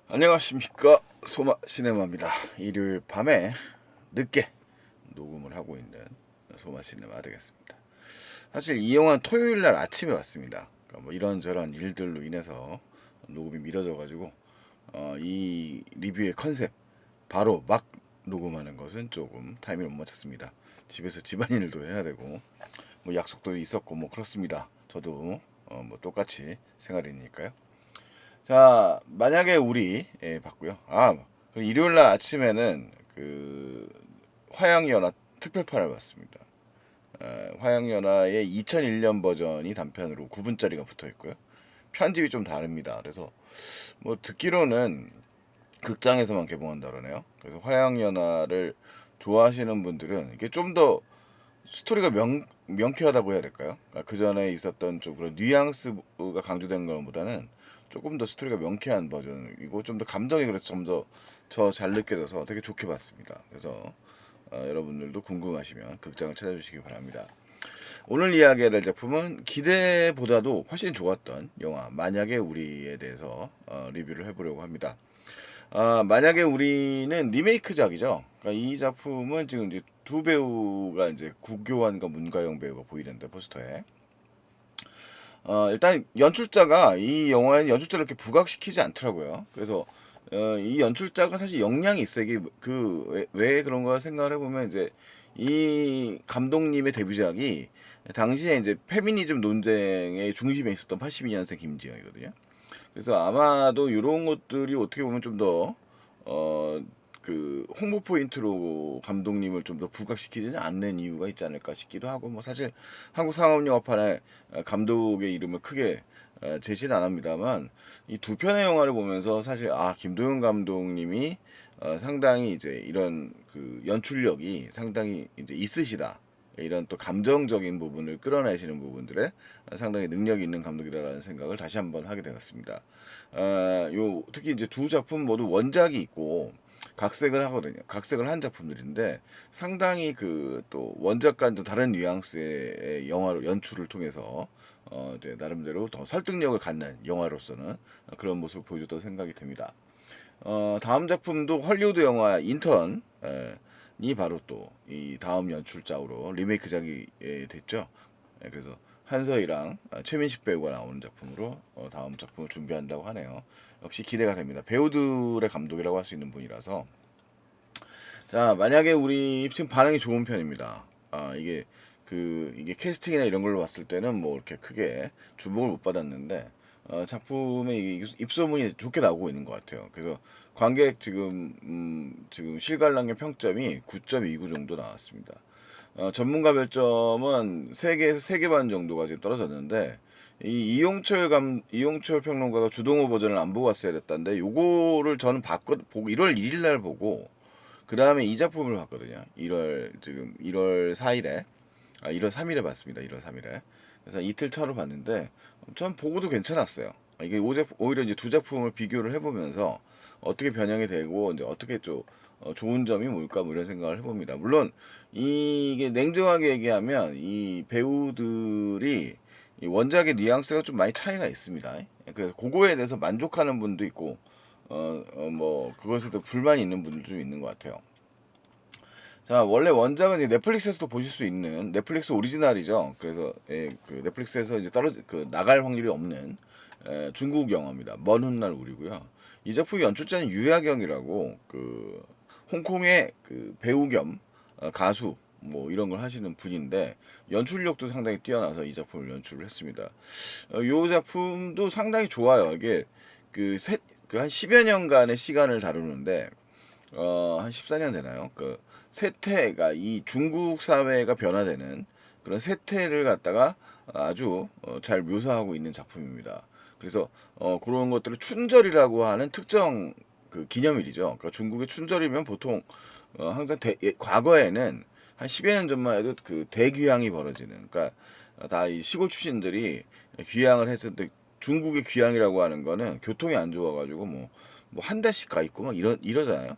안녕하십니까, 소마 시네마입니다. 일요일 밤에 늦게 녹음을 하고 있는 소마 시네마 되겠습니다. 사실 이 영화는 토요일 날 아침에 왔습니다. 그러니까 뭐 이런저런 일들로 인해서 녹음이 미뤄져가지고 이 리뷰의 컨셉 바로 막 녹음하는 것은 조금 타이밍을 못 맞췄습니다. 집에서 집안일도 해야 되고 뭐 약속도 있었고 뭐 그렇습니다. 저도 뭐 똑같이 생활이니까요. 자, 만약에 우리 봤고요. 그리고 일요일 날 아침에는 그 화양연화 특별판을 봤습니다. 화양연화의 2001년 버전이 단편으로 9분짜리가 붙어 있고요. 편집이 좀 다릅니다. 그래서 뭐 듣기로는 극장에서만 개봉한다 그러네요. 그래서 화양연화를 좋아하시는 분들은 이게 좀 더 스토리가 명쾌하다고 해야 될까요? 그러니까 그 전에 있었던 좀 그런 뉘앙스가 강조된 것보다는 조금 더 스토리가 명쾌한 버전이고 좀 더 감정이 그래서 좀 더 저 잘 느껴져서 되게 좋게 봤습니다. 그래서 여러분들도 궁금하시면 극장을 찾아주시기 바랍니다. 오늘 이야기할 작품은 기대보다도 훨씬 좋았던 영화 만약에 우리에 대해서 리뷰를 해보려고 합니다. 만약에 우리는 리메이크작이죠. 그러니까 이 작품은 지금 이제 두 배우가 이제 구교환과 문가영 배우가 보이는데 포스터에 일단 연출자가 이 영화에 연출자를 이렇게 부각시키지 않더라고요. 그래서 이 연출자가 사실 역량이 있어. 이게 왜 그런 거 생각을 해보면 이제 이 감독님의 데뷔작이 당시에 이제 페미니즘 논쟁의 중심에 있었던 82년생 김지영이거든요. 그래서 아마도 이런 것들이 어떻게 보면 좀 더 홍보 포인트로 감독님을 좀 더 부각시키지 않는 이유가 있지 않을까 싶기도 하고 뭐 사실 한국 상업영화판에 감독의 이름을 크게 제시는 안 합니다만 이 두 편의 영화를 보면서 사실 김도영 감독님이 상당히 이제 이런 그 연출력이 상당히 이제 있으시다. 이런 또 감정적인 부분을 끌어내시는 부분들에 상당히 능력이 있는 감독이다라는 생각을 다시 한번 하게 되었습니다. 특히 이제 두 작품 모두 원작이 있고 각색을 하거든요. 각색을 한 작품들인데 상당히 그 또 원작과는 또 다른 뉘앙스의 영화로 연출을 통해서 이제 나름대로 더 설득력을 갖는 영화로서는 그런 모습을 보여줬다고 생각이 듭니다. 다음 작품도 헐리우드 영화 인턴 이 바로 또 이 다음 연출작으로 리메이크작이 됐죠. 그래서 한서희랑 최민식 배우가 나오는 작품으로 다음 작품을 준비한다고 하네요. 역시 기대가 됩니다. 배우들의 감독이라고 할 수 있는 분이라서 자 만약에 우리 지금 반응이 좋은 편입니다. 이게 캐스팅이나 이런 걸로 봤을 때는 뭐 이렇게 크게 주목을 못 받았는데 작품의 입소문이 좋게 나오고 있는 것 같아요. 그래서 관객 지금 실관람의 평점이 9.29 정도 나왔습니다. 전문가 별점은 3개에서 3개 반 정도가 지금 떨어졌는데 이용철 평론가가 주동호 버전을 안 보고 왔어야 됐다는데 요거를 저는 보고 1월 1일 날 보고 그 다음에 이 작품을 봤거든요. 1월 4일에 1월 3일에 봤습니다. 1월 3일에. 그래서 이틀 차로 봤는데 전 보고도 괜찮았어요. 이게 오히려 이제 두 작품을 비교를 해보면서 어떻게 변형이 되고 이제 어떻게 좀 좋은 점이 뭘까 뭐 이런 생각을 해봅니다. 물론 이게 냉정하게 얘기하면 이 배우들이 이 원작의 뉘앙스가 좀 많이 차이가 있습니다. 그래서 그거에 대해서 만족하는 분도 있고 뭐 그것에 도 불만이 있는 분들도 좀 있는 것 같아요. 자, 원래 원작은 이제 넷플릭스에서도 보실 수 있는 넷플릭스 오리지널이죠. 그래서 그 넷플릭스에서 이제 나갈 확률이 없는 중국 영화입니다. 먼 훗날 우리고요. 이 작품의 연출자는 유야경이라고 그 홍콩의 그 배우 겸 가수 뭐 이런 걸 하시는 분인데 연출력도 상당히 뛰어나서 이 작품을 연출을 했습니다. 이 작품도 상당히 좋아요. 이게 한 10여 년간의 시간을 다루는데 한 14년 되나요? 그 세태가 이 중국 사회가 변화되는 그런 세태를 갖다가 아주 잘 묘사하고 있는 작품입니다. 그래서 그런 것들을 춘절이라고 하는 특정 그 기념일이죠. 그러니까 중국의 춘절이면 보통 항상 과거에는 한 10여 년 전만 해도 그 대귀향이 벌어지는 그러니까 다 이 시골 출신들이 귀향을 했을 때 중국의 귀향이라고 하는 거는 교통이 안 좋아가지고 뭐 한 달씩 가 있고 막 이러잖아요.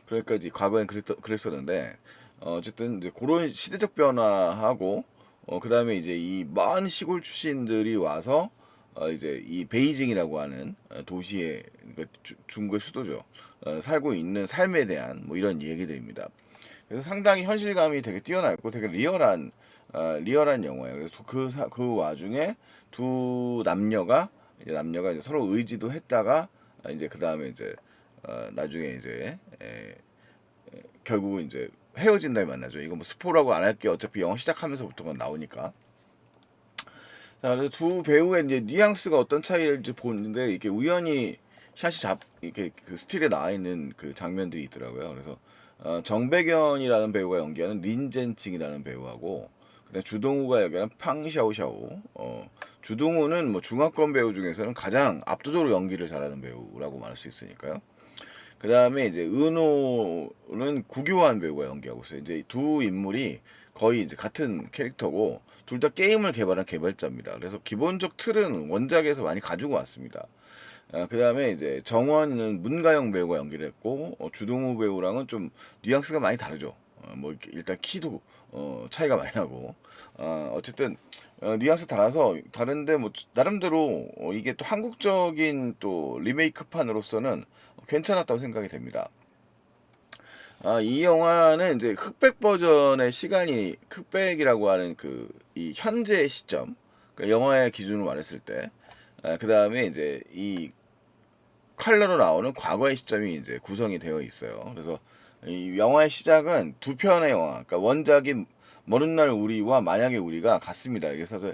그러니까 이제 과거엔 그랬었는데 어쨌든 이제 그런 시대적 변화하고 그다음에 이제 이 먼 시골 출신들이 와서 이제 이 베이징이라고 하는 도시의, 그러니까 중국의 수도죠. 살고 있는 삶에 대한 뭐 이런 얘기들입니다. 그래서 상당히 현실감이 되게 뛰어나고 되게 리얼한 영화예요. 그래서 그 와중에 남녀가 이제 서로 의지도 했다가 이제 그 다음에 이제 나중에 이제 결국은 이제 헤어진 다음에 만나죠. 이거 뭐 스포라고 안 할게. 어차피 영화 시작하면서부터가 나오니까. 자, 그래서 두 배우의 이제 뉘앙스가 어떤 차이일지 보는데 이렇게 우연히 이렇게 그 스틸에 나와 있는 그 장면들이 있더라고요. 그래서 정백연이라는 배우가 연기하는 린젠칭이라는 배우하고, 그다음에 주동우가 연기하는 팡샤오샤오. 주동우는 뭐 중화권 배우 중에서는 가장 압도적으로 연기를 잘하는 배우라고 말할 수 있으니까요. 그 다음에 이제 은호는 구교환 배우가 연기하고 있어요. 이제 두 인물이 거의 이제 같은 캐릭터고 둘 다 게임을 개발한 개발자입니다. 그래서 기본적 틀은 원작에서 많이 가지고 왔습니다. 그 다음에 이제 정원은 문가영 배우가 연기를 했고 주동우 배우랑은 좀 뉘앙스가 많이 다르죠. 뭐 일단 키도 차이가 많이 나고 어쨌든 뉘앙스 달아서 다른데 뭐 나름대로 이게 또 한국적인 또 리메이크판으로서는 괜찮았다고 생각이 됩니다. 이 영화는 이제 흑백 버전의 시간이 흑백이라고 하는 그 이 현재 시점, 그러니까 영화의 기준으로 말했을 때, 그 다음에 이제 이 컬러로 나오는 과거의 시점이 이제 구성이 되어 있어요. 그래서 이 영화의 시작은 두 편의 영화, 그러니까 원작인 먼 날 우리와 만약의 우리가 같습니다. 그래서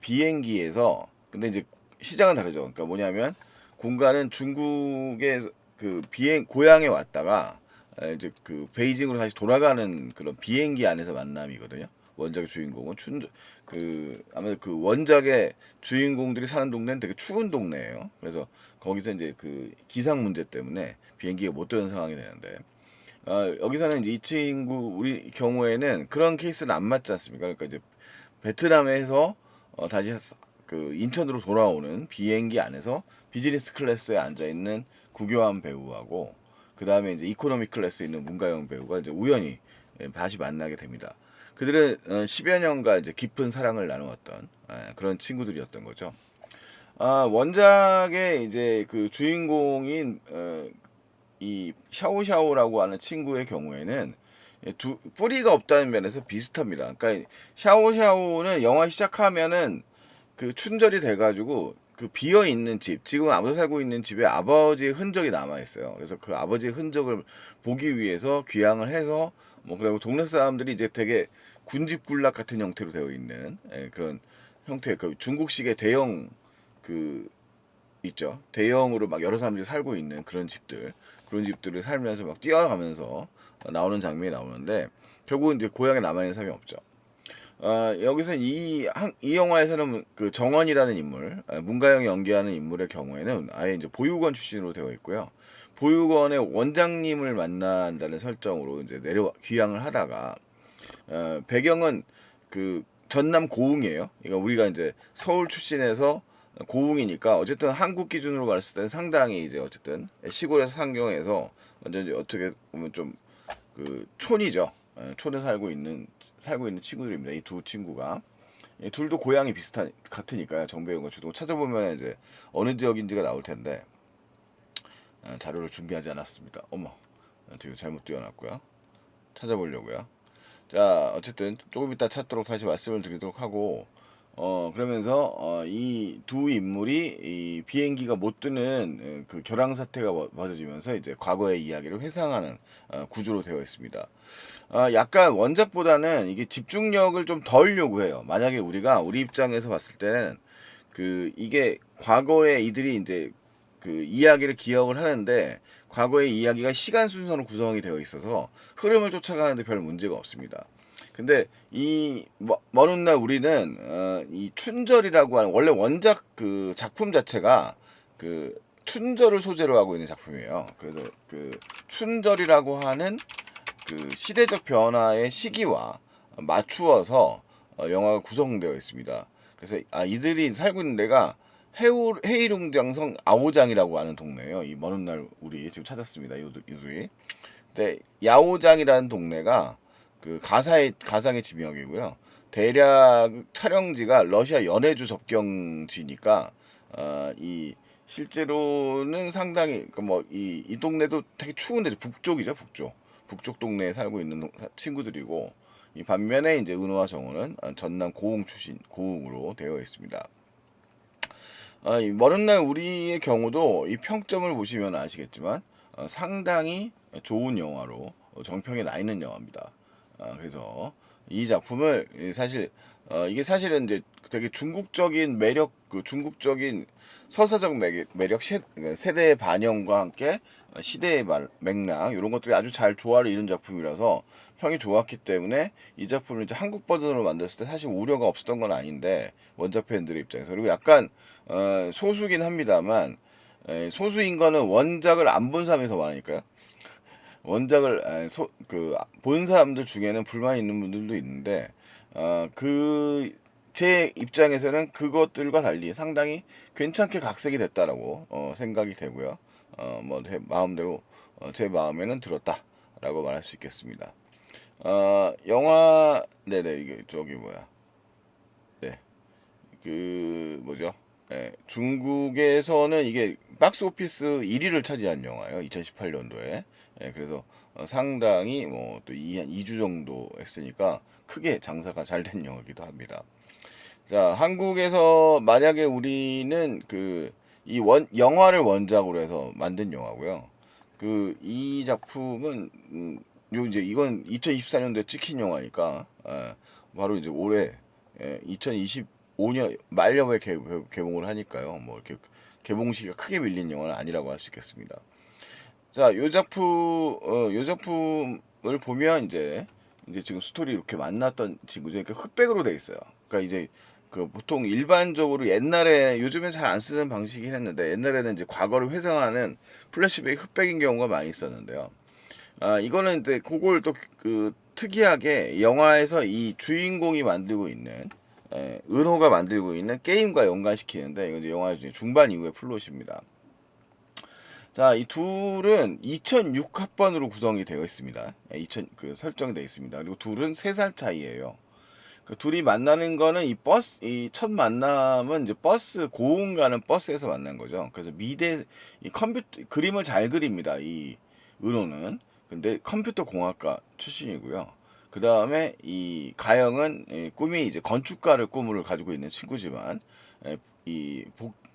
비행기에서, 근데 이제 시작은 다르죠. 그러니까 뭐냐면 공간은 중국의 그 고향에 왔다가 이제 그 베이징으로 다시 돌아가는 그런 비행기 안에서 만남이거든요. 원작의 주인공은 아무래도 그 원작의 주인공들이 사는 동네는 되게 추운 동네예요. 그래서 거기서 이제 그 기상 문제 때문에 비행기가 못 되는 상황이 되는데, 여기서는 이제 이 친구 우리 경우에는 그런 케이스는 안 맞지 않습니까? 그러니까 이제 베트남에서 다시 그 인천으로 돌아오는 비행기 안에서 비즈니스 클래스에 앉아 있는 구교환 배우하고, 그 다음에 이제 이코노미 클래스에 있는 문가영 배우가 이제 우연히 다시 만나게 됩니다. 그들은 10여 년간 이제 깊은 사랑을 나누었던 그런 친구들이었던 거죠. 원작의 이제 그 주인공인 이 샤오샤오라고 하는 친구의 경우에는 뿌리가 없다는 면에서 비슷합니다. 그러니까 샤오샤오는 영화 시작하면은 그 춘절이 돼가지고 그 비어 있는 집, 지금 아무도 살고 있는 집에 아버지의 흔적이 남아 있어요. 그래서 그 아버지의 흔적을 보기 위해서 귀향을 해서 뭐 그리고 동네 사람들이 이제 되게 군집군락 같은 형태로 되어 있는 그런 형태, 그 중국식의 대형 그 있죠. 대형으로 막 여러 사람들이 살고 있는 그런 집들을 살면서 막 뛰어가면서 나오는 장면이 나오는데 결국은 이제 고향에 남아있는 사람이 없죠. 여기서 이 영화에서는 그 정원이라는 인물, 문가영이 연기하는 인물의 경우에는 아예 이제 보육원 출신으로 되어 있고요. 보육원의 원장님을 만난다는 설정으로 이제 귀향을 하다가, 배경은 그 전남 고흥이에요. 그러니까 우리가 이제 서울 출신에서 고흥이니까 어쨌든 한국 기준으로 봤을 때는 상당히 이제 어쨌든 시골에서 상경해서 완전 이제 어떻게 보면 좀 그 촌이죠. 촌에 살고 있는 친구들입니다. 이 두 친구가 둘도 고향이 같으니까요. 정배우가 주도 찾아보면 이제 어느 지역인지가 나올 텐데 자료를 준비하지 않았습니다. 어머, 뒤로 잘못 띄워놨고요. 찾아보려고요. 자, 어쨌든 조금 이따 찾도록 다시 말씀을 드리도록 하고, 그러면서 이 두 인물이 이 비행기가 못 뜨는 그 결항 사태가 벌어지면서 이제 과거의 이야기를 회상하는 구조로 되어 있습니다. 약간 원작보다는 이게 집중력을 좀 덜 요구해요. 만약에 우리 입장에서 봤을 때는 그 이게 과거에 이들이 이제 그 이야기를 기억을 하는데 과거의 이야기가 시간 순서로 구성이 되어 있어서 흐름을 쫓아가는데 별 문제가 없습니다. 근데 이 먼 날 우리는 이 춘절이라고 하는 원래 원작 그 작품 자체가 그 춘절을 소재로 하고 있는 작품이에요. 그래서 그 춘절이라고 하는 그 시대적 변화의 시기와 맞추어서 영화가 구성되어 있습니다. 그래서 이들이 살고 있는 데가 헤이룽장성 아오장이라고 하는 동네예요. 이 먼 날 우리 지금 찾았습니다. 이들이. 근데 야오장이라는 동네가 그 가상의 지명이고요. 대략 촬영지가 러시아 연해주 접경지니까 이 실제로는 상당히 이 동네도 되게 추운데 북쪽이죠, 북쪽 동네에 살고 있는 친구들이고, 이 반면에 이제 은호와 정호는 전남 고흥 출신, 고흥으로 되어 있습니다. 이 먼 날 우리의 경우도 이 평점을 보시면 아시겠지만 상당히 좋은 영화로 정평에 나 있는 영화입니다. 그래서 이 작품을 사실 이게 사실은 이제 되게 중국적인 매력, 그 중국적인 서사적 매력, 세대의 반영과 함께 시대의 맥락 이런 것들이 아주 잘 조화를 이룬 작품이라서 평이 좋았기 때문에 이 작품을 이제 한국 버전으로 만들었을 때 사실 우려가 없었던 건 아닌데, 원작 팬들의 입장에서. 그리고 약간 소수긴 합니다만, 소수인 거는 원작을 안 본 사람이 더 많으니까요. 원작을 본 사람들 중에는 불만이 있는 분들도 있는데, 제 입장에서는 그것들과 달리 상당히 괜찮게 각색이 됐다라고 생각이 되고요. 제 마음대로 제 마음에는 들었다라고 말할 수 있겠습니다. 영화, 네네, 이게 저기 뭐야, 네, 그 뭐죠? 중국에서는 이게 박스 오피스 1위를 차지한 영화예요. 2018년도에. 그래서 상당히 뭐 또 한 2주 정도 했으니까 크게 장사가 잘 된 영화이기도 합니다. 자, 한국에서 만약에 우리는 영화를 원작으로 해서 만든 영화고요. 이 작품은 이제 이건 2024년도에 찍힌 영화니까 바로 이제 올해 2025년 말년에 개봉을 하니까요. 뭐 이렇게 개봉 시기가 크게 밀린 영화는 아니라고 할 수 있겠습니다. 자, 요 작품을 보면 이제 지금 스토리 이렇게 만났던 친구죠. 그러니까 흑백으로 돼 있어요. 그러니까 이제 보통 일반적으로 옛날에, 요즘엔 잘 안 쓰는 방식이긴 했는데, 옛날에는 이제 과거를 회상하는 플래시백이 흑백인 경우가 많이 있었는데요. 이거는 이제 그걸 또 특이하게 영화에서 이 주인공이 만들고 있는, 은호가 만들고 있는 게임과 연관시키는데, 이건 이제 영화 중반 이후의 플롯입니다. 자, 이 둘은 2006학번으로 구성이 되어 있습니다. 설정이 되어 있습니다. 그리고 둘은 3살 차이예요. 둘이 만나는 거는 이 첫 만남은 이제 고흥 가는 버스에서 만난 거죠. 그래서 이 그림을 잘 그립니다. 이 은호는. 근데 컴퓨터 공학과 출신이고요. 그 다음에 이 가영은 꿈이 이제 건축가를 꿈을 가지고 있는 친구지만,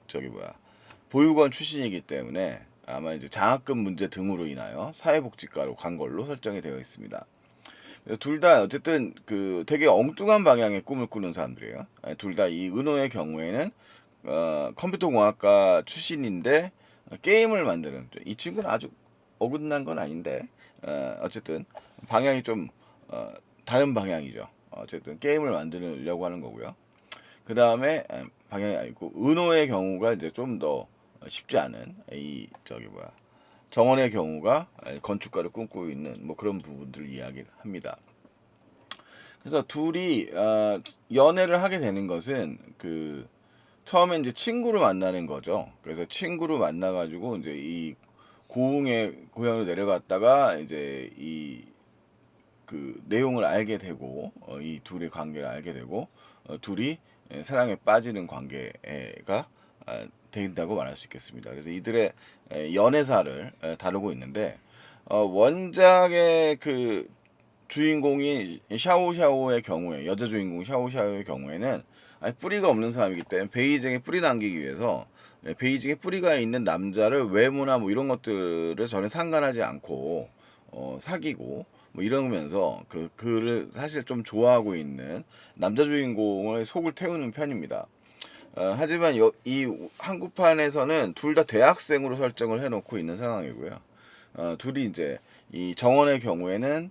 저기 뭐야, 보육원 출신이기 때문에 아마 이제 장학금 문제 등으로 인하여 사회복지과로 간 걸로 설정이 되어 있습니다. 둘 다 어쨌든 되게 엉뚱한 방향의 꿈을 꾸는 사람들이에요. 둘 다 이 은호의 경우에는 컴퓨터 공학과 출신인데 게임을 만드는, 이 친구는 아주 어긋난 건 아닌데 어쨌든 방향이 좀 다른 방향이죠. 어쨌든 게임을 만들려고 하는 거고요. 그 다음에 방향이 아니고, 은호의 경우가 이제 좀 더 쉽지 않은 이 저기 뭐야, 정원의 경우가 건축가를 꿈꾸고 있는 뭐 그런 부분들을 이야기를 합니다. 그래서 둘이 연애를 하게 되는 것은 처음에 이제 친구를 만나는 거죠. 그래서 친구를 만나가지고 이제 이 고향으로 내려갔다가 이제 내용을 알게 되고, 이 둘의 관계를 알게 되고, 둘이 사랑에 빠지는 관계가 된다고 말할 수 있겠습니다. 그래서 이들의 연애사를 다루고 있는데, 원작의 주인공인 샤오샤오의 경우에, 여자 주인공 샤오샤오의 경우에는 뿌리가 없는 사람이기 때문에 베이징에 뿌리 남기기 위해서 베이징에 뿌리가 있는 남자를 외모나 뭐 이런 것들을 전혀 상관하지 않고 사귀고 뭐 이러면서 그를 사실 좀 좋아하고 있는 남자 주인공의 속을 태우는 편입니다. 하지만 이 한국판에서는 둘 다 대학생으로 설정을 해놓고 있는 상황이고요. 둘이 이제 이 정원의 경우에는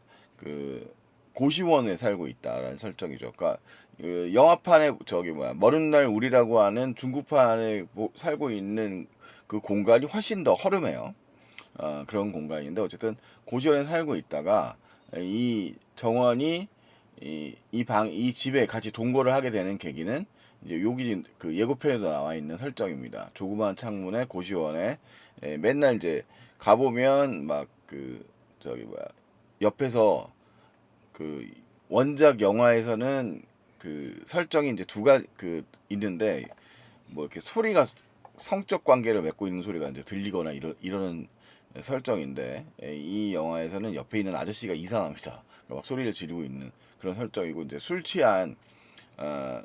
고시원에 살고 있다라는 설정이죠. 그러니까 영화판에 먼 날 우리라고 하는 중국판에 살고 있는 그 공간이 훨씬 더 허름해요. 그런 공간인데 어쨌든 고시원에 살고 있다가 이 정원이 이 집에 같이 동거를 하게 되는 계기는 이제 여기 예고편에도 나와 있는 설정입니다. 조그마한 창문에 고시원에 맨날 이제 가보면 막 옆에서 원작 영화에서는 설정이 이제 있는데 뭐 이렇게 소리가 성적 관계를 맺고 있는 소리가 이제 들리거나 이러는 설정인데, 이 영화에서는 옆에 있는 아저씨가 이상합니다. 막 소리를 지르고 있는 그런 설정이고, 이제 술 취한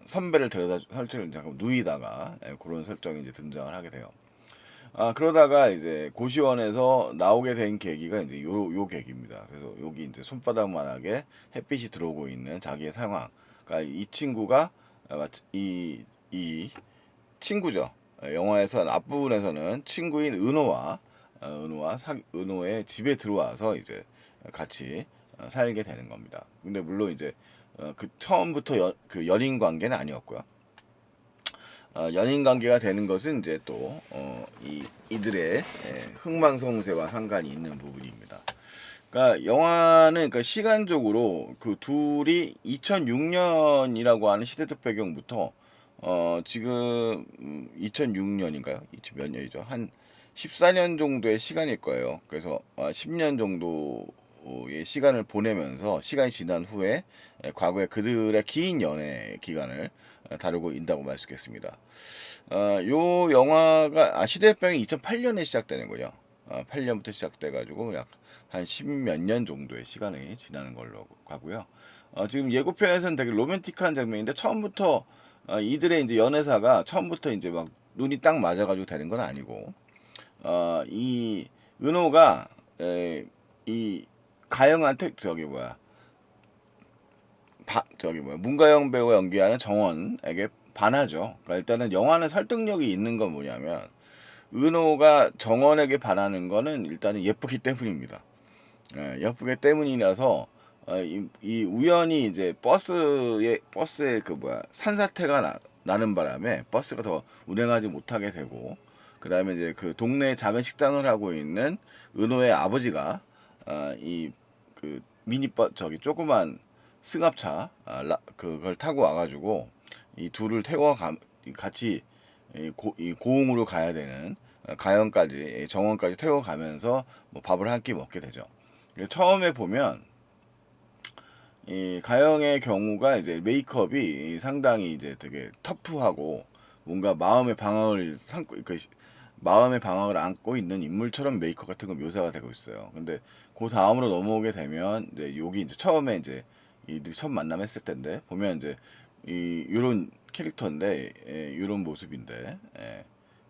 선배를 데려다 설정을 잠깐 누이다가 그런 설정이 이제 등장을 하게 돼요. 그러다가 이제 고시원에서 나오게 된 계기가 이제 요 계기입니다. 그래서 여기 이제 손바닥만하게 햇빛이 들어오고 있는 자기의 상황. 그러니까 이 친구가 이 친구죠. 영화에서 앞부분에서는 친구인 은호의 집에 들어와서 이제 같이 살게 되는 겁니다. 근데 물론 이제 그 처음부터 그 연인 관계는 아니었고요. 연인 관계가 되는 것은 이제 또 이들의 흥망성쇠와 상관이 있는 부분입니다. 그러니까 영화는 그러니까 시간적으로 그 둘이 2006년이라고 하는 시대적 배경부터 지금 2006년인가요? 몇 년이죠? 한 14년 정도의 시간일 거예요. 그래서 10년 정도의 시간을 보내면서 시간이 지난 후에 과거의 그들의 긴 연애 기간을 다루고 있다고 말 수 있겠습니다. 요 영화가 시대의 이 2008년에 시작되는 거죠. 8년부터 시작돼가지고 약 한 10몇 년 정도의 시간이 지나는 걸로 가고요. 지금 예고편에서는 되게 로맨틱한 장면인데 처음부터 이들의 이제 연애사가 처음부터 이제 막 눈이 딱 맞아가지고 되는 건 아니고, 이 은호가 이 가영한테 문가영 배우가 연기하는 정원에게 반하죠. 그러니까 일단은 영화는 설득력이 있는 건 뭐냐면 은호가 정원에게 반하는 거는 일단은 예쁘기 때문입니다. 예쁘기 때문이라서 이 우연히 이제 버스에 그 산사태가 나는 바람에 버스가 더 운행하지 못하게 되고, 그 다음에 이제 그 동네에 작은 식당을 하고 있는 은호의 아버지가 이 그 조그만 승합차 그걸 타고 와가지고 이 둘을 같이 이 고흥으로 가야 되는 가영까지 정원까지 태워가면서 뭐 밥을 한 끼 먹게 되죠. 처음에 보면 이 가영의 경우가 이제 메이크업이 상당히 이제 되게 터프하고 뭔가 마음의 방황을 안고 있는 인물처럼 메이크업 같은 거 묘사가 되고 있어요. 근데 그 다음으로 넘어오게 되면 이제 여기 이제 처음에 이제 이들이 처음 만남했을 텐데 보면 이제 요런 캐릭터인데 요런 모습인데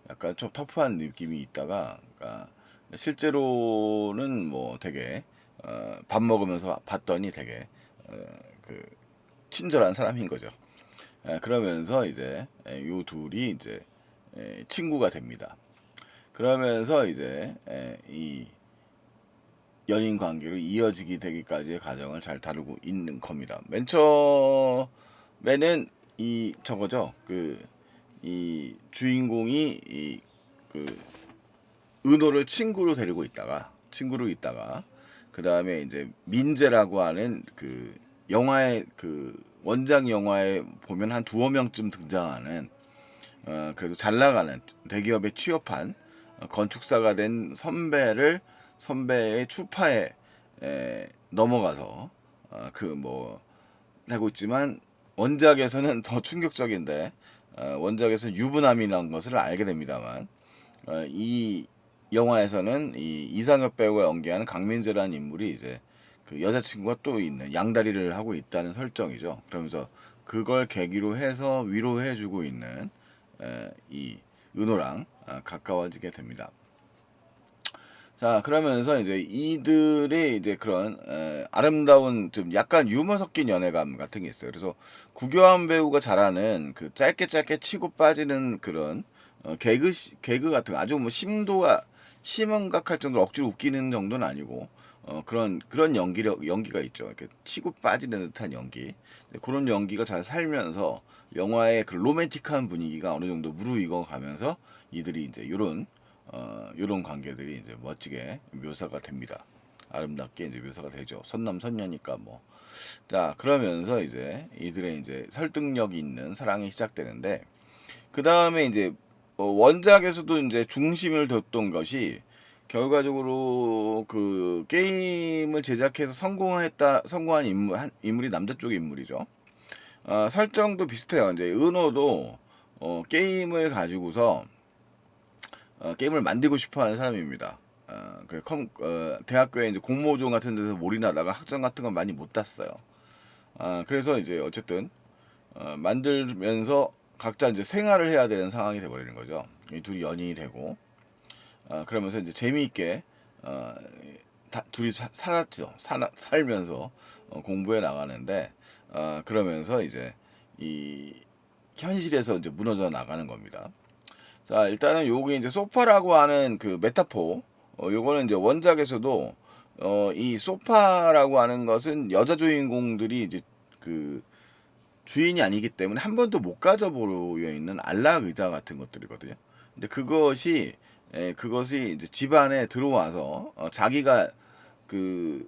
약간 좀 터프한 느낌이 있다가, 그러니까 실제로는 뭐 되게 밥 먹으면서 봤더니 되게 그 친절한 사람인 거죠. 그러면서 이제 요 둘이 이제 친구가 됩니다. 그러면서 이제 이 연인 관계로 이어지게 되기까지의 과정을 잘 다루고 있는 겁니다. 맨 처음에는 이 저거죠. 이 주인공이 그 은호를 친구로 있다가 그 다음에 이제 민재라고 하는 그 영화의 그 원작 영화에 보면 한 두어 명쯤 등장하는 그래도 잘 나가는 대기업에 취업한 건축사가 된 선배의 추파에 넘어가서 그 뭐 하고 있지만 원작에서는 더 충격적인데 원작에서는 유부남이라는 것을 알게 됩니다만 이 영화에서는 이 이상엽 배우가 연기하는 강민재라는 인물이 이제 그 여자친구가 또 있는 양다리를 하고 있다는 설정이죠. 그러면서 그걸 계기로 해서 위로해주고 있는 이 은호랑 가까워지게 됩니다. 자, 그러면서 이제 이들의 이제 그런 아름다운 좀 약간 유머 섞인 연애감 같은 게 있어요. 그래서 구교환 배우가 잘하는 그 짧게 치고 빠지는 그런 개그 같은 거, 아주 뭐 심각할 정도로 억지로 웃기는 정도는 아니고 그런 연기가 있죠. 이렇게 치고 빠지는 듯한 연기. 그런 연기가 잘 살면서 영화의 그 로맨틱한 분위기가 어느 정도 무르익어 가면서 이들이 이제 요런 관계들이 이제 멋지게 묘사가 됩니다. 아름답게 이제 묘사가 되죠. 선남선녀니까 뭐. 자, 그러면서 이제 이들의 이제 설득력이 있는 사랑이 시작되는데, 그 다음에 이제 원작에서도 이제 중심을 뒀던 것이 결과적으로 그 게임을 제작해서 성공한 인물이 남자 쪽 인물이죠. 설정도 비슷해요. 이제 은호도 게임을 가지고서 게임을 만들고 싶어하는 사람입니다. 대학교에 이제 공모전 같은 데서 몰인하다가 학점 같은 건 많이 못 땄어요. 그래서 이제 어쨌든 만들면서 각자 이제 생활을 해야 되는 상황이 돼버리는 거죠. 이 둘이 연인이 되고, 그러면서 이제 재미있게 어, 둘이 살았죠. 살면서 공부해 나가는데, 그러면서 이제 이 현실에서 이제 무너져 나가는 겁니다. 자, 일단은 요게 이제 소파라고 하는 그 메타포, 요거는 이제 원작에서도 이 소파라고 하는 것은 여자 주인공들이 이제 그 주인이 아니기 때문에 한 번도 못 가져보려 있는 안락 의자 같은 것들이거든요. 근데 그것이 이제 집안에 들어와서 자기가 그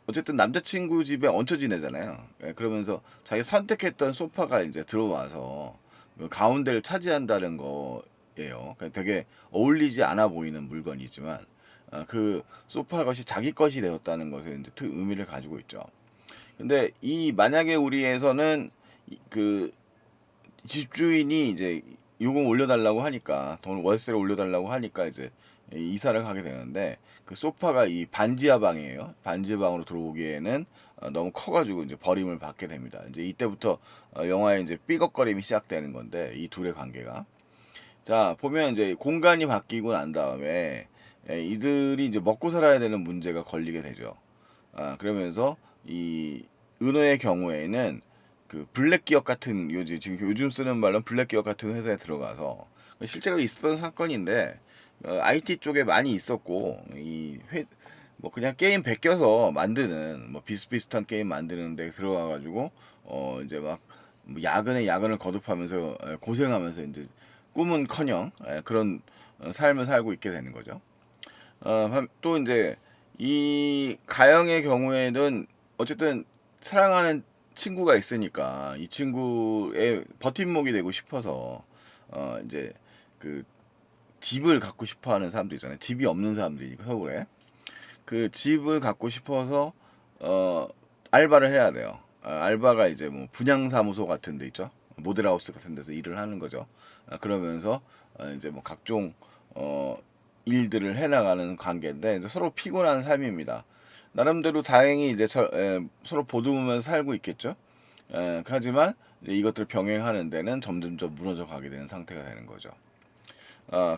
어쨌든 남자친구 집에 얹혀 지내잖아요. 그러면서 자기가 선택했던 소파가 이제 들어와서 그 가운데를 차지한다는 거예요. 되게 어울리지 않아 보이는 물건이지만 그 소파 것이 자기 것이 되었다는 것에 이제 의미를 가지고 있죠. 근데 이 만약에 우리에서는 그 집주인이 이제 요금 올려달라고 하니까 돈 월세를 올려달라고 하니까 이제 이사를 가게 되는데 그 소파가 이 반지하 방이에요. 반지하 방으로 들어오기에는 너무 커가지고 이제 버림을 받게 됩니다. 이제 이때부터 영화의 이제 삐걱거림이 시작되는 건데 이 둘의 관계가 자 보면 이제 공간이 바뀌고 난 다음에 이들이 이제 먹고 살아야 되는 문제가 걸리게 되죠. 그러면서 이 은호의 경우에는 그 블랙 기업 같은 요즘 쓰는 말로 블랙 기업 같은 회사에 들어가서 실제로 있었던 사건인데 IT 쪽에 많이 있었고 뭐 그냥 게임 베껴서 만드는 뭐 비슷비슷한 게임 만드는 데 들어가 가지고 이제 막뭐 야근을 거듭하면서 고생하면서 이제 꿈은커녕 그런 삶을 살고 있게 되는 거죠. 또 이제 이 가영의 경우에는 어쨌든 사랑하는 친구가 있으니까 이 친구의 버팀목이 되고 싶어서 이제 그 집을 갖고 싶어하는 사람도 있잖아요. 집이 없는 사람들이 서울에 그 집을 갖고 싶어서 알바를 해야 돼요. 알바가 이제 뭐 분양사무소 같은 데 있죠. 모델하우스 같은 데서 일을 하는 거죠. 그러면서 이제 뭐 각종 일들을 해나가는 관계인데 이제 서로 피곤한 삶입니다. 나름대로 다행히 이제 서로 보듬으면서 살고 있겠죠. 하지만 이것들을 병행하는 데는 점점점 무너져 가게 되는 상태가 되는 거죠.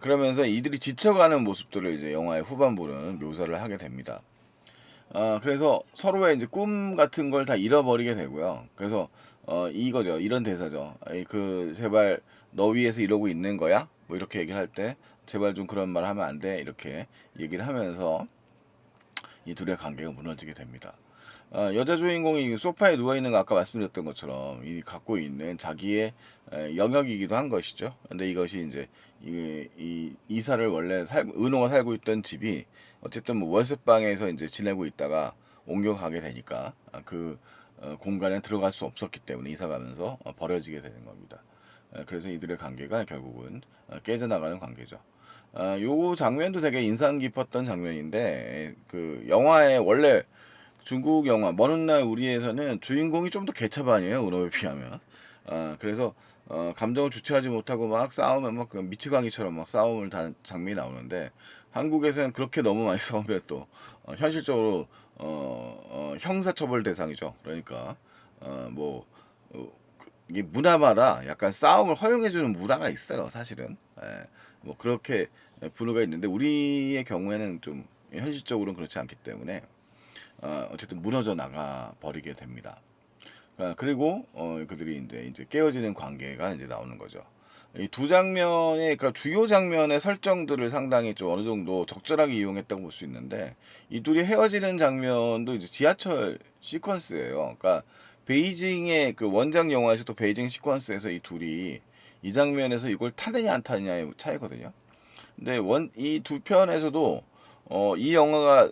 그러면서 이들이 지쳐가는 모습들을 이제 영화의 후반부는 묘사를 하게 됩니다. 그래서 서로의 이제 꿈 같은 걸 다 잃어버리게 되고요. 그래서 이거죠. 이런 대사죠. 제발 너 위해서 이러고 있는 거야? 뭐 이렇게 얘기를 할 때 제발 좀 그런 말 하면 안 돼. 이렇게 얘기를 하면서 이 둘의 관계가 무너지게 됩니다. 여자 주인공이 소파에 누워 있는 거 아까 말씀드렸던 것처럼 이 갖고 있는 자기의 영역이기도 한 것이죠. 근데 이것이 이제 이 이사를 원래 은호가 살고 있던 집이 어쨌든 뭐 월세방에서 이제 지내고 있다가 옮겨가게 되니까 그 공간에 들어갈 수 없었기 때문에 이사 가면서 버려지게 되는 겁니다. 그래서 이들의 관계가 결국은 깨져나가는 관계죠. 요 장면도 되게 인상 깊었던 장면인데 그 영화의 원래 중국 영화 먼 훗날 우리에서는 주인공이 좀 더 개차반이에요 은호에 비하면. 그래서 감정을 주체하지 못하고 막 싸우면 막 미치광이처럼 막 싸움을 다 장면이 나오는데 한국에서는 그렇게 너무 많이 싸우면 또 현실적으로 형사처벌 대상이죠. 그러니까 뭐 이게 문화마다 약간 싸움을 허용해주는 문화가 있어요 사실은. 뭐 그렇게 분류가 있는데 우리의 경우에는 좀 현실적으로는 그렇지 않기 때문에 어쨌든 무너져 나가 버리게 됩니다. 그리고 그들이 이제 깨어지는 관계가 이제 나오는 거죠. 이 두 장면의 그러니까 주요 장면의 설정들을 상당히 좀 어느 정도 적절하게 이용했다고 볼 수 있는데 이 둘이 헤어지는 장면도 이제 지하철 시퀀스예요. 그러니까 베이징의 그 원작 영화에서도 베이징 시퀀스에서 이 둘이 이 장면에서 이걸 타느냐 안 타느냐의 차이거든요. 근데 이 두 편에서도 이 영화가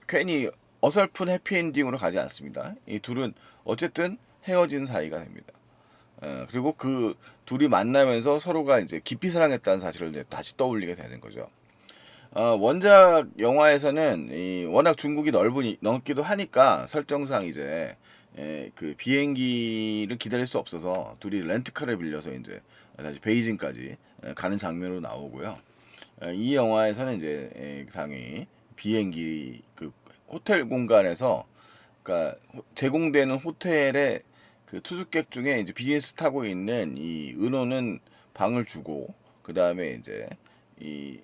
괜히 어설픈 해피엔딩으로 가지 않습니다. 이 둘은 어쨌든 헤어진 사이가 됩니다. 그리고 그 둘이 만나면서 서로가 이제 깊이 사랑했다는 사실을 이제 다시 떠올리게 되는 거죠. 원작 영화에서는 워낙 중국이 넓기도 하니까 설정상 이제 그 비행기를 기다릴 수 없어서 둘이 렌트카를 빌려서 이제 다시 베이징까지 가는 장면으로 나오고요. 이 영화에서는 이제 당연히 비행기 그 호텔 공간에서 그러니까 제공되는 호텔에 그 투숙객 중에 이제 비즈니스 타고 있는 이 은호는 방을 주고 그 다음에 이제 이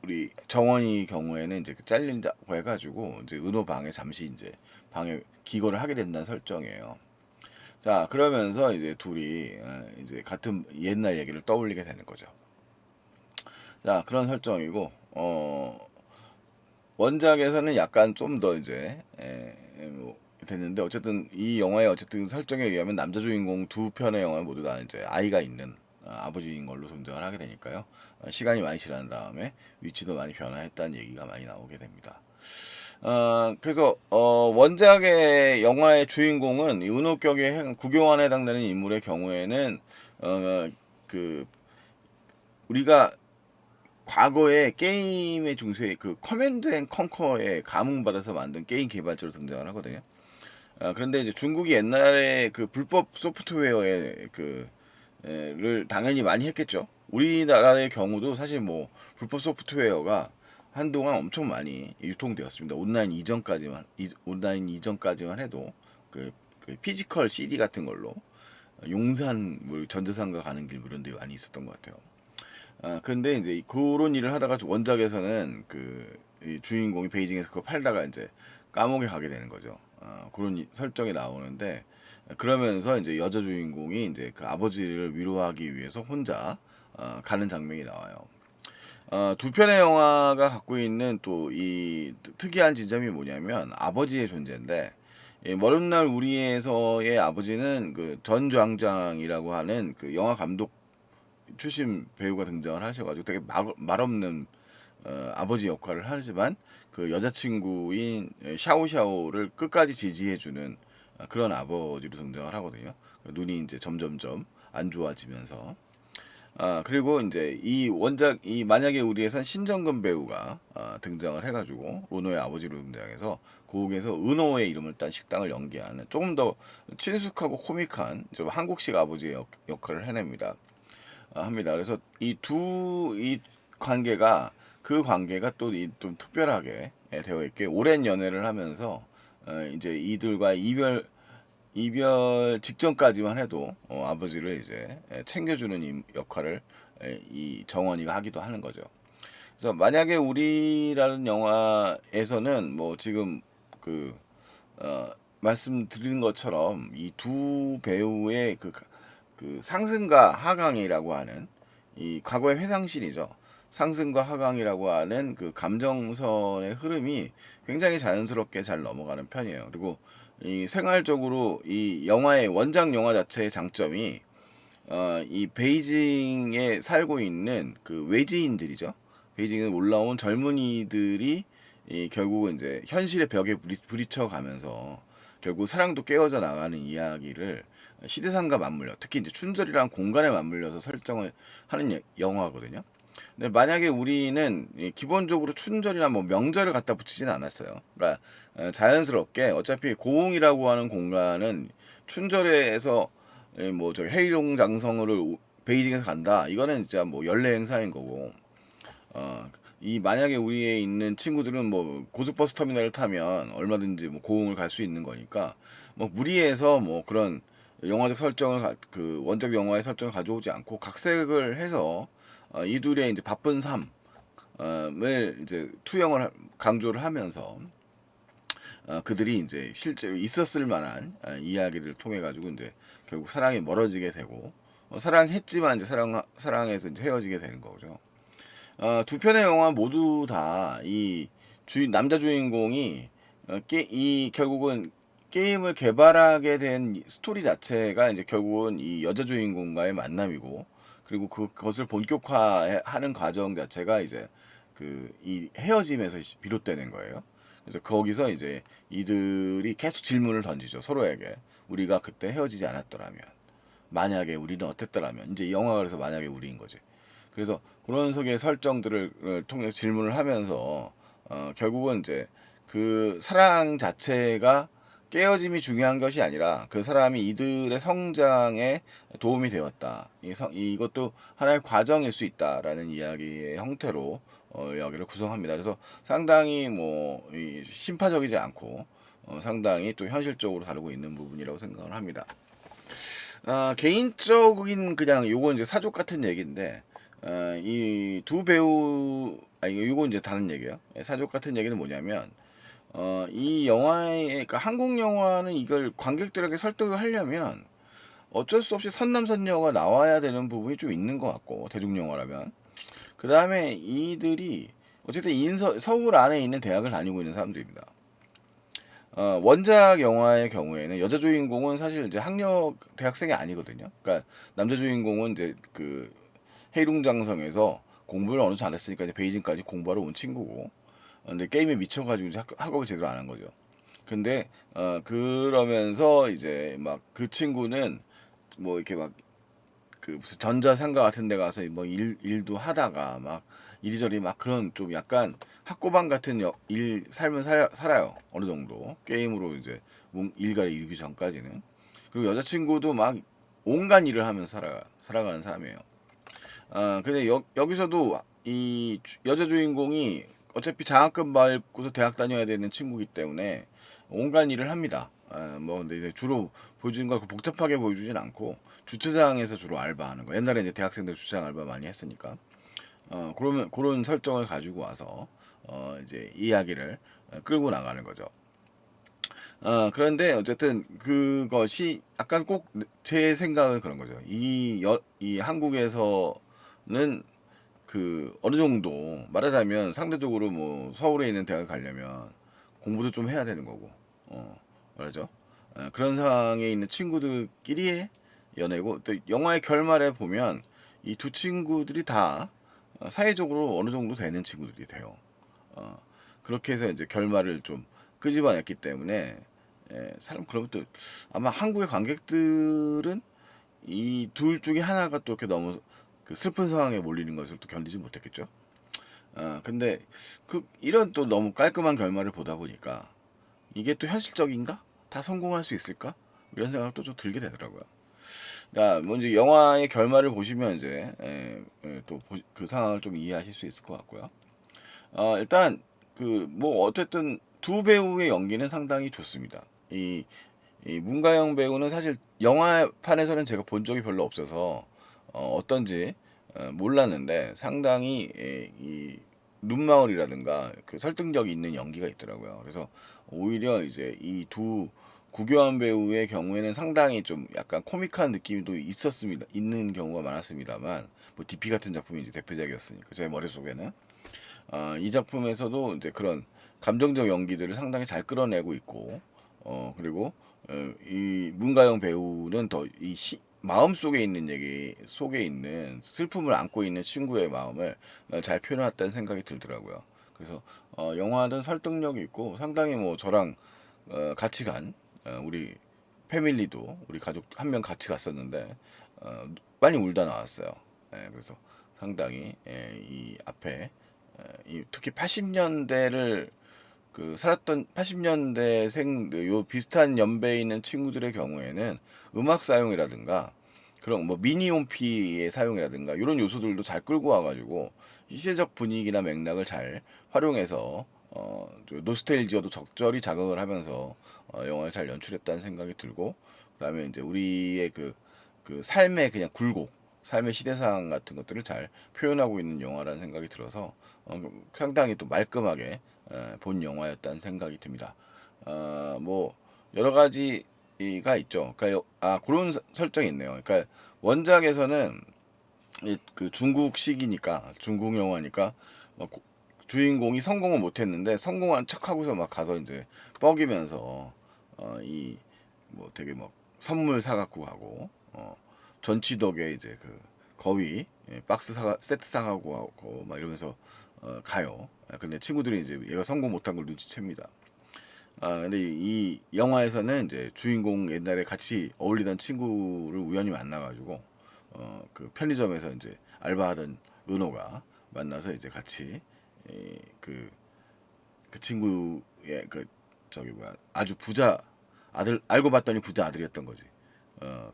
우리 정원이 경우에는 이제 잘린다고 해가지고 이제 은호 방에 잠시 이제 방에 기거를 하게 된다는 설정이에요. 자 그러면서 이제 둘이 이제 같은 옛날 얘기를 떠올리게 되는 거죠. 자 그런 설정이고 원작에서는 약간 좀 더 이제 뭐 됐는데 어쨌든 이 영화의 어쨌든 설정에 의하면 남자 주인공 두 편의 영화 모두 다 이제 아이가 있는 아버지인 걸로 등장을 하게 되니까요. 시간이 많이 지난 다음에 위치도 많이 변화했다는 얘기가 많이 나오게 됩니다. 그래서 원작의 영화의 주인공은 이 은호격의 구교환에 해당되는 인물의 경우에는 그 우리가 과거에 게임의 중세 그 커맨드 앤 컨커에 감흥받아서 만든 게임 개발자로 등장을 하거든요. 그런데 이제 중국이 옛날에 그 불법 소프트웨어에 를 당연히 많이 했겠죠. 우리나라의 경우도 사실 뭐 불법 소프트웨어가 한동안 엄청 많이 유통되었습니다. 온라인 이전까지만 해도 그 피지컬 CD 같은 걸로 용산 뭐 전자상가 가는 길 이런 데 많이 있었던 것 같아요. 근데 이제 그런 일을 하다가 원작에서는 이 주인공이 베이징에서 그거 팔다가 이제 감옥에 가게 되는 거죠. 그런 설정이 나오는데 그러면서 이제 여자 주인공이 이제 그 아버지를 위로하기 위해서 혼자 가는 장면이 나와요. 두 편의 영화가 갖고 있는 또 이 특이한 지점이 뭐냐면 아버지의 존재인데 먼 날 우리에서의 아버지는 그 전 주황장이라고 하는 그 영화 감독 출신 배우가 등장을 하셔가지고 되게 말없는 아버지 역할을 하지만 그 여자친구인 샤오샤오를 끝까지 지지해주는 그런 아버지로 등장을 하거든요. 눈이 이제 점점점 안 좋아지면서 그리고 이제 이 만약에 우리에선 신정근 배우가 등장을 해가지고 은호의 아버지로 등장해서 거기에서 은호의 이름을 딴 식당을 연기하는 조금 더 친숙하고 코믹한 좀 한국식 아버지의 역할을 해냅니다. 합니다. 그래서 이 관계가 그 관계가 또 좀 특별하게 되어 있게 오랜 연애를 하면서 이제 이들과 이별 직전까지만 해도 아버지를 이제 챙겨주는 역할을 이 정원이가 하기도 하는 거죠. 그래서 만약에 우리라는 영화에서는 뭐 지금 그 말씀드린 것처럼 이 두 배우의 그 상승과 하강이라고 하는 이 과거의 회상신이죠. 상승과 하강이라고 하는 그 감정선의 흐름이 굉장히 자연스럽게 잘 넘어가는 편이에요. 그리고 이 생활적으로 이 영화의 원작 영화 자체의 장점이 이 베이징에 살고 있는 그 외지인들이죠. 베이징에 올라온 젊은이들이 결국은 이제 현실의 벽에 부딪혀 가면서 결국 사랑도 깨어져 나가는 이야기를 시대상과 맞물려 특히 이제 춘절이랑 공간에 맞물려서 설정을 하는 영화거든요. 근데 만약에 우리는 기본적으로 춘절이나 뭐 명절을 갖다 붙이진 않았어요. 그러니까 자연스럽게 어차피 고흥이라고 하는 공간은 춘절에서 뭐 저 해일용 장성을 베이징에서 간다. 이거는 진짜 뭐 연례 행사인 거고. 이 만약에 우리에 있는 친구들은 뭐 고속버스 터미널을 타면 얼마든지 뭐 고흥을 갈 수 있는 거니까 뭐 무리해서 뭐 그런 영화적 설정을 그 원작 영화의 설정을 가져오지 않고 각색을 해서 이둘의 이제 바쁜 삶을 이제 투영을 강조를 하면서 그들이 이제 실제로 있었을 만한 이야기를 통해 가지고 이제 결국 사랑이 멀어지게 되고 사랑했지만 이제 사랑해서 이제 헤어지게 되는 거죠. 두 편의 영화 모두 다 이 남자 주인공이 이 결국은 게임을 개발하게 된 스토리 자체가 이제 결국은 이 여자 주인공과의 만남이고 그리고 그것을 본격화하는 과정 자체가 이제 이 헤어짐에서 비롯되는 거예요. 그래서 거기서 이제 이들이 계속 질문을 던지죠 서로에게. 우리가 그때 헤어지지 않았더라면, 만약에 우리는 어땠더라면, 이제 이 영화가 그래서 만약에 우리인 거지. 그래서 그런 속의 설정들을 통해 질문을 하면서 결국은 이제 그 사랑 자체가 깨어짐이 중요한 것이 아니라 그 사람이 이들의 성장에 도움이 되었다. 이것도 하나의 과정일 수 있다라는 이야기의 형태로 이야기를 구성합니다. 그래서 상당히 심파적이지 않고 상당히 또 현실적으로 다루고 있는 부분이라고 생각을 합니다. 개인적인 그냥 요건 이제 사족 같은 얘기인데 이 두 배우 요건 이제 다른 얘기예요. 사족 같은 얘기는 뭐냐면 이 영화의 그러니까 한국 영화는 이걸 관객들에게 설득을 하려면 어쩔 수 없이 선남선녀가 나와야 되는 부분이 좀 있는 것 같고 대중 영화라면 그 다음에 이들이 어쨌든 서울 안에 있는 대학을 다니고 있는 사람들입니다. 원작 영화의 경우에는 여자 주인공은 사실 이제 학력 대학생이 아니거든요. 그러니까 남자 주인공은 이제 그 해룡장성에서 공부를 어느 정도 잘했으니까 이제 베이징까지 공부하러 온 친구고, 근데 게임에 미쳐가지고 이제 학업을 제대로 안 한 거죠. 근데 그러면서 이제 막 그 친구는 뭐 이렇게 막 그 무슨 전자상가 같은 데 가서 뭐 일도 하다가 막 이리저리 막 그런 좀 약간 학고방 같은 삶을 살아요. 어느 정도 게임으로 이제 일가를 이루기 전까지는. 그리고 여자친구도 막 온갖 일을 하면서 살아가는 사람이에요. 근데 여기서도 이 여자 주인공이 어차피 장학금 받고서 대학 다녀야 되는 친구이기 때문에 온갖 일을 합니다. 근데 이제 주로 보여주는 거 복잡하게 보여주진 않고 주차장에서 주로 알바하는 거. 옛날에 이제 대학생들 주차장 알바 많이 했으니까. 그러면 그런 설정을 가지고 와서 이제 이야기를 끌고 나가는 거죠. 그런데 어쨌든 그것이 약간 꼭 제 생각은 그런 거죠. 이 한국에서는 그 어느 정도 말하자면 상대적으로 뭐 서울에 있는 대학을 가려면 공부도 좀 해야 되는 거고, 말하죠. 그런 상황에 있는 친구들끼리의 연애고 또 영화의 결말에 보면 이 두 친구들이 다 사회적으로 어느 정도 되는 친구들이 돼요. 어, 그렇게 해서 이제 결말을 좀 끄집어냈기 때문에 사람 그러면 또 아마 한국의 관객들은 이 둘 중에 하나가 또 이렇게 너무 그 슬픈 상황에 몰리는 것을 또 견디지 못했겠죠. 근데 이런 또 너무 깔끔한 결말을 보다 보니까 이게 또 현실적인가? 다 성공할 수 있을까? 이런 생각도 좀 들게 되더라고요. 뭐 이제 영화의 결말을 보시면 이제 또 그 상황을 좀 이해하실 수 있을 것 같고요. 일단 그 뭐 어쨌든 두 배우의 연기는 상당히 좋습니다. 이 문가영 배우는 사실 영화판에서는 제가 본 적이 별로 없어서 어떤지 몰랐는데 상당히 이 눈망울이라든가 그 설득력이 있는 연기가 있더라고요. 그래서 오히려 이제 이 두 구교환 배우의 경우에는 상당히 좀 약간 코믹한 느낌도 있었습니다. 있는 경우가 많았습니다만 뭐 DP 같은 작품이 이제 대표작이었으니까 제 머릿속에는 이 작품에서도 이제 그런 감정적 연기들을 상당히 잘 끌어내고 있고, 그리고 이 문가영 배우는 더 이 마음 속에 있는 얘기 속에 있는 슬픔을 안고 있는 친구의 마음을 잘 표현했다는 생각이 들더라고요. 그래서 영화는 설득력이 있고 상당히 뭐 저랑 같이 간 우리 패밀리도 우리 가족 한 명 같이 갔었는데 많이 울다 나왔어요. 그래서 상당히 이 앞에 특히 80년대를 그 살았던 80년대생 요 비슷한 연배에 있는 친구들의 경우에는 음악 사용이라든가 그런 뭐 미니홈피의 사용이라든가 이런 요소들도 잘 끌고 와가지고 시대적 분위기나 맥락을 잘 활용해서 노스텔지어도 적절히 자극을 하면서 영화를 잘 연출했다는 생각이 들고 그다음에 이제 우리의 그 삶의 그냥 굴곡 삶의 시대상 같은 것들을 잘 표현하고 있는 영화라는 생각이 들어서 상당히 또 말끔하게 본 영화였다는 생각이 듭니다. 뭐 여러 가지가 있죠. 그러니까 그런 설정이 있네요. 그러니까 원작에서는 그 중국식이니까 중국 영화니까 막 주인공이 성공을 못했는데 성공한 척하고서 막 가서 이제 뻐기면서 이 뭐 되게 막 선물 사갖고 가고 전치덕에 이제 그 거위 박스 세트 사가고 하고 막 이러면서 가요. 근데 친구들이 이제 얘가 성공 못한 걸 눈치챕니다. 근데 이 영화에서는 이제 주인공 옛날에 같이 어울리던 친구를 우연히 만나가지고 그 편의점에서 이제 알바하던 은호가 만나서 이제 같이 그 친구의 그 저기 뭐야 아주 부자 아들 알고 봤더니 부자 아들이었던 거지.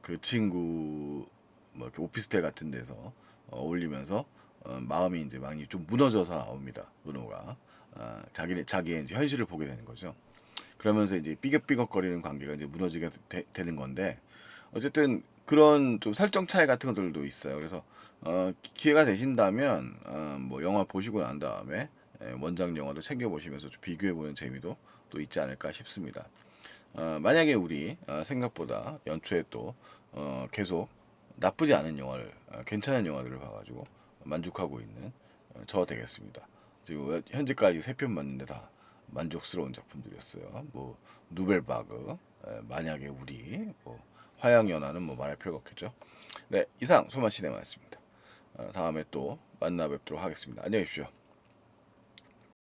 그 친구 뭐 이렇게 오피스텔 같은 데서 어울리면서 마음이 이제 많이 좀 무너져서 나옵니다. 은호가 자기의 이제 현실을 보게 되는 거죠. 그러면서 이제 삐걱삐걱거리는 관계가 이제 무너지게 되는 건데 어쨌든 그런 좀 설정 차이 같은 것들도 있어요. 그래서 기회가 되신다면 뭐 영화 보시고 난 다음에 원작 영화도 챙겨 보시면서 좀 비교해 보는 재미도 또 있지 않을까 싶습니다. 만약에 우리 생각보다 연초에 또 계속 나쁘지 않은 영화를 괜찮은 영화들을 봐가지고 만족하고 있는 저 되겠습니다. 지금 현재까지 세 편 봤는데 다 만족스러운 작품들이었어요. 뭐 누벨바그, 만약에 우리, 뭐 화양연화는 뭐 말할 필요가 없겠죠. 네, 이상 소만 시네마였습니다. 다음에 또 만나 뵙도록 하겠습니다. 안녕히 계십시오.